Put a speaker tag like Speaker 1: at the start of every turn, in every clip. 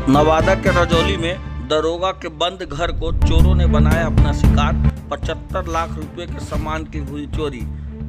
Speaker 1: नवादा के रजौली में दरोगा के बंद घर को चोरों ने बनाया अपना शिकार। 75 लाख रुपए के सामान की हुई चोरी।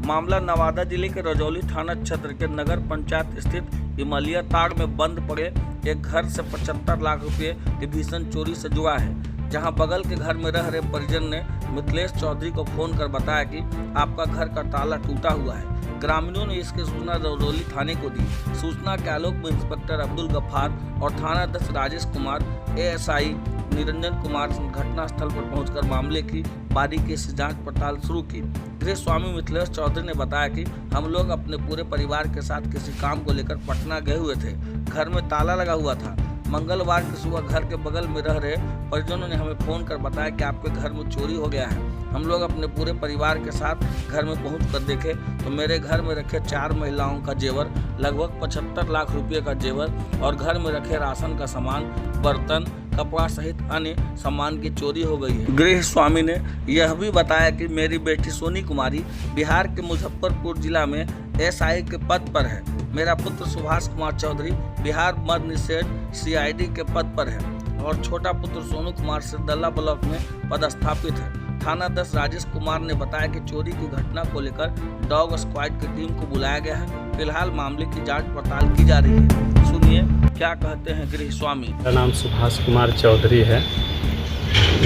Speaker 1: मामला नवादा जिले के रजौली थाना क्षेत्र के नगर पंचायत स्थित इमलिया ताड़ में बंद पड़े एक घर से 75 लाख रुपए की भीषण चोरी से जुड़ा है, जहां बगल के घर में रह रहे परिजन ने मिथिलेश चौधरी को फोन कर बताया कि आपका घर का ताला टूटा हुआ है। ग्रामीणों ने इसकी सूचना रजौली थाने को दी। सूचना के आलोक में इंस्पेक्टर अब्दुल गफ्फार और थाना अध्यक्ष राजेश कुमार, एएसआई निरंजन कुमार घटनास्थल पर पहुंचकर मामले की बारीकी से जांच पड़ताल शुरू की। गृह स्वामी मिथिलेश चौधरी ने बताया कि हम लोग अपने पूरे परिवार के साथ किसी काम को लेकर पटना गए हुए थे। घर में ताला लगा हुआ था। मंगलवार की सुबह घर के बगल में रह रहे परिजनों ने हमें फोन कर बताया कि आपके घर में चोरी हो गया है। हम लोग अपने पूरे परिवार के साथ घर में पहुंच कर देखे तो मेरे घर में रखे 4 महिलाओं का जेवर, लगभग 75 लाख रुपए का जेवर और घर में रखे राशन का सामान, बर्तन, कपड़ा सहित अन्य सामान की चोरी हो गई है। गृह स्वामी ने यह भी बताया कि मेरी बेटी सोनी कुमारी बिहार के मुजफ्फरपुर जिला में एसआई के पद पर है। मेरा पुत्र सुभाष कुमार चौधरी बिहार मद्य निषेध सीआईडी के पद पर है और छोटा पुत्र सोनू कुमार सिरदल्ला ब्लॉक में पदस्थापित है। थाना अध्यक्ष राजेश कुमार ने बताया कि चोरी की घटना को लेकर डॉग स्क्वाड की टीम को बुलाया गया है। फिलहाल मामले की जांच पड़ताल की जा रही है। सुनिए क्या कहते हैं गृह स्वामी।
Speaker 2: मेरा नाम सुभाष कुमार चौधरी है।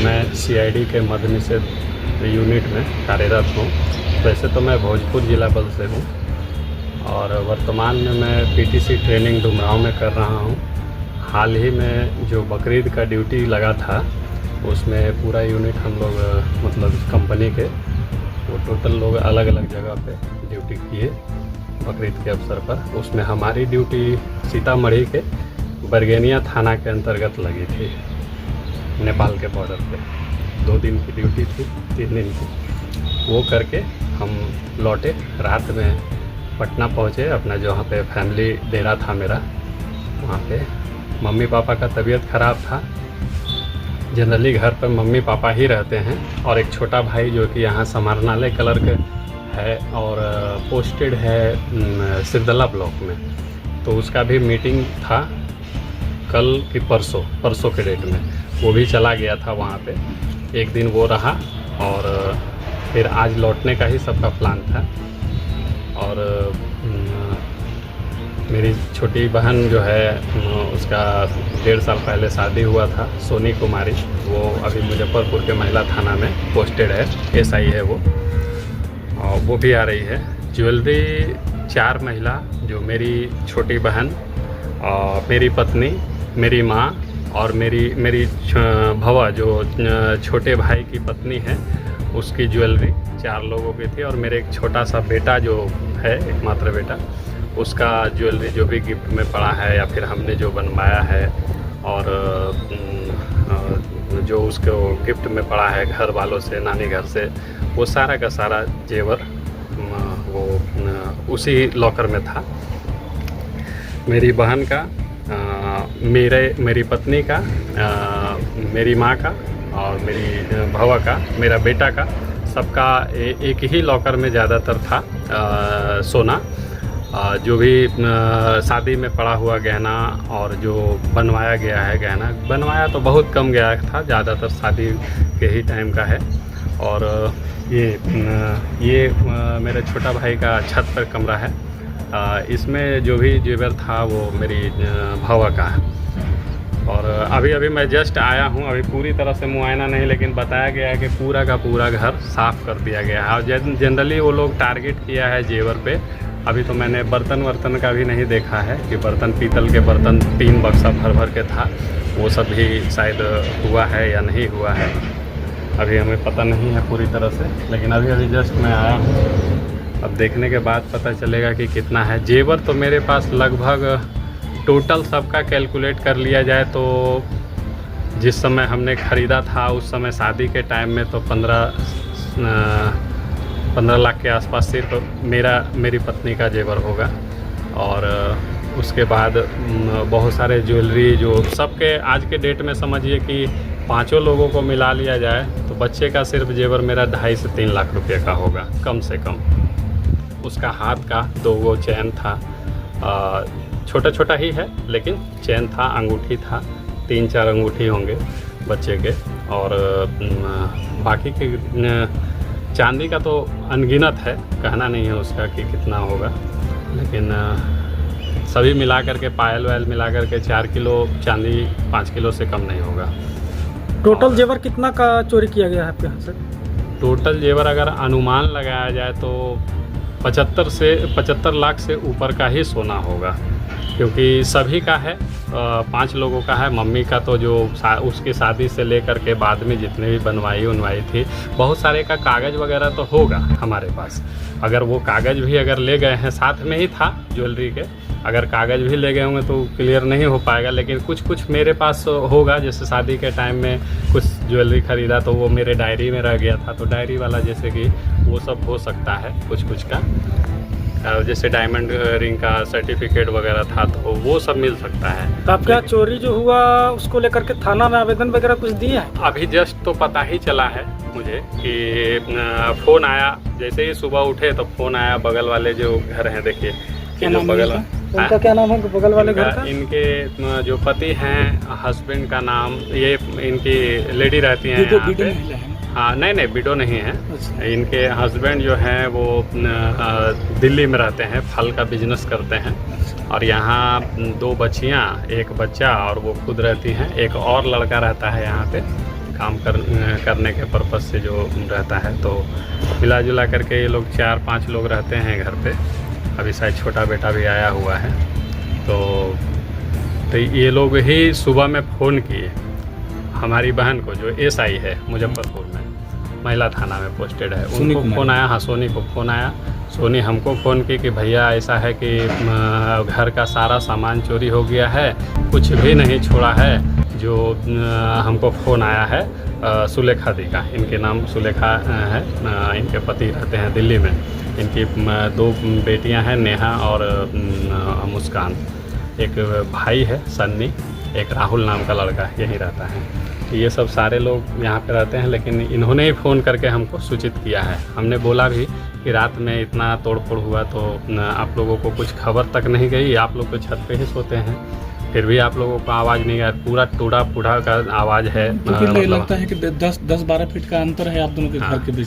Speaker 2: मैं सीआईडी के मद्य निषेध यूनिट में कार्यरत हूँ। वैसे तो मैं भोजपुर जिला बल से हूँ और वर्तमान में मैं पीटीसी ट्रेनिंग डुमरांव में कर रहा हूँ। हाल ही में जो बकरीद का ड्यूटी लगा था उसमें पूरा यूनिट हम लोग मतलब कंपनी के वो टोटल लोग अलग अलग जगह पे ड्यूटी किए बकरीद के अवसर पर। उसमें हमारी ड्यूटी सीतामढ़ी के बरगेनिया थाना के अंतर्गत लगी थी, नेपाल के बॉर्डर पे। 2 दिन की ड्यूटी थी, 3 दिन की। वो करके हम लौटे। रात में पटना पहुँचे, अपना जहाँ पे फैमिली डेरा था मेरा, वहाँ पे मम्मी पापा का तबीयत ख़राब था। जनरली घर पर मम्मी पापा ही रहते हैं और एक छोटा भाई जो कि यहाँ समाहरणालय क्लर्क है और पोस्टेड है सिरदल्ला ब्लॉक में। तो उसका भी मीटिंग था कल की परसों के डेट में। वो भी चला गया था वहाँ पे। एक दिन वो रहा और फिर आज लौटने का ही सबका प्लान था। और मेरी छोटी बहन जो है उसका 1.5 साल पहले शादी हुआ था, सोनी कुमारी। वो अभी मुजफ्फरपुर के महिला थाना में पोस्टेड है, एसआई है वो, और वो भी आ रही है। ज्वेलरी 4 महिला, जो मेरी छोटी बहन, मेरी पत्नी, मेरी माँ और मेरी भवा जो छोटे भाई की पत्नी है, उसकी ज्वेलरी 4 लोगों की थी। और मेरे एक छोटा सा बेटा जो है, एकमात्र बेटा, उसका ज्वेलरी जो भी गिफ्ट में पड़ा है या फिर हमने जो बनवाया है और जो उसको गिफ्ट में पड़ा है घर वालों से, नानी घर से, वो सारा का सारा जेवर वो उसी लॉकर में था। मेरी बहन का, मेरी पत्नी का, मेरी माँ का और मेरी भवा का, मेरा बेटा का, सबका एक ही लॉकर में ज़्यादातर था सोना। जो भी शादी में पड़ा हुआ गहना और जो बनवाया गया है गहना, बनवाया तो बहुत कम गया था, ज़्यादातर शादी के ही टाइम का है। और ये मेरे छोटा भाई का छत पर कमरा है। इसमें जो भी जेवर था वो मेरी भवा का है। और अभी मैं जस्ट आया हूँ, अभी पूरी तरह से मुआयना नहीं, लेकिन बताया गया है कि पूरा का पूरा घर साफ़ कर दिया गया है। और जनरली वो लोग टारगेट किया है जेवर पे। अभी तो मैंने बर्तन का भी नहीं देखा है कि बर्तन, पीतल के बर्तन 3 बक्सा भर के था, वो सब भी शायद हुआ है या नहीं हुआ है, अभी हमें पता नहीं है पूरी तरह से। लेकिन अभी जस्ट मैं आया हूँ, अब देखने के बाद पता चलेगा कि कितना है। जेवर तो मेरे पास लगभग टोटल सबका कैलकुलेट कर लिया जाए तो जिस समय हमने ख़रीदा था उस समय शादी के टाइम में तो 15 लाख के आसपास सिर्फ मेरी पत्नी का जेवर होगा। और उसके बाद बहुत सारे ज्वेलरी जो सबके आज के डेट में समझिए कि 5 लोगों को मिला लिया जाए तो बच्चे का सिर्फ जेवर मेरा 2.5 से 3 लाख रुपए का होगा कम से कम। उसका हाथ का 2 चैन था, छोटा छोटा ही है लेकिन चैन था, अंगूठी था, 3-4 अंगूठी होंगे बच्चे के, और बाकी के चांदी का तो अनगिनत है, कहना नहीं है उसका कि कितना होगा, लेकिन सभी मिला करके पायल वायल मिला करके 4 किलो चांदी 5 किलो से कम नहीं होगा।
Speaker 3: टोटल जेवर कितना का चोरी किया गया है आपके यहाँ से?
Speaker 2: टोटल जेवर अगर अनुमान लगाया जाए तो 75 लाख से ऊपर का ही सोना होगा, क्योंकि सभी का है। 5 लोगों का है। मम्मी का तो जो उसकी शादी से लेकर के बाद में जितने भी बनवाई थी, बहुत सारे का कागज़ वगैरह तो होगा हमारे पास। अगर वो कागज़ भी अगर ले गए हैं, साथ में ही था ज्वेलरी के, अगर कागज़ भी ले गए होंगे तो क्लियर नहीं हो पाएगा, लेकिन कुछ मेरे पास होगा। जैसे शादी के टाइम में कुछ ज्वेलरी ख़रीदा तो वो मेरे डायरी में रह गया था, तो डायरी वाला जैसे कि वो सब हो सकता है कुछ का। जैसे डायमंड रिंग का सर्टिफिकेट वगैरह था तो वो सब मिल सकता है।
Speaker 3: तो आपके यहाँ चोरी जो हुआ उसको लेकर के थाना में आवेदन वगैरह कुछ दिया है?
Speaker 2: अभी जस्ट तो पता ही चला है मुझे कि फ़ोन आया, जैसे ही सुबह उठे तो फ़ोन आया। बगल वाले जो घर हैं, देखिए जो बगल,
Speaker 3: उनका क्या नाम है बगल वाले घर का?
Speaker 2: इनके जो पति हैं, हस्बैंड का नाम, ये इनकी लेडी रहती हैं यहाँ पे। हाँ, नहीं विडो नहीं है।
Speaker 3: अच्छा।
Speaker 2: इनके हस्बैंड जो हैं वो दिल्ली में रहते हैं, फल का बिजनेस करते हैं। और यहाँ 2 बच्चियाँ, 1 बच्चा, और वो खुद रहती हैं। एक और लड़का रहता है यहाँ पे काम करने के पर्पज़ से जो रहता है। तो मिला जुला करके ये लोग 4-5 लोग रहते हैं घर पे। अभी शायद छोटा बेटा भी आया हुआ है। तो ये लोग ही सुबह में फ़ोन किए हमारी बहन को, जो SI है मुजफ्फरपुर में, महिला थाना में पोस्टेड है। उनको फ़ोन आया। हाँ, सोनी को फ़ोन आया। सोनी हमको फ़ोन की कि भैया ऐसा है कि घर का सारा सामान चोरी हो गया है, कुछ भी नहीं छोड़ा है। जो हमको फ़ोन आया है सुलेखा दी का, इनके नाम सुलेखा है। इनके पति रहते हैं दिल्ली में। इनकी 2 बेटियां हैं, नेहा और मुस्कान। एक भाई है सन्नी, एक राहुल नाम का लड़का यहीं रहता है। तो ये सब सारे लोग यहाँ पे रहते हैं, लेकिन इन्होंने ही फ़ोन करके हमको सूचित किया है। हमने बोला भी कि रात में इतना तोड़फोड़ हुआ तो आप लोगों को कुछ खबर तक नहीं गई, आप लोग तो छत पे ही सोते हैं, फिर भी आप लोगों को आवाज़ नहीं आया। पूरा टूटा फूटा का आवाज़ है।
Speaker 3: तो लगता है कि 10-12 फीट का अंतर है आप दोनों के घर के बीच।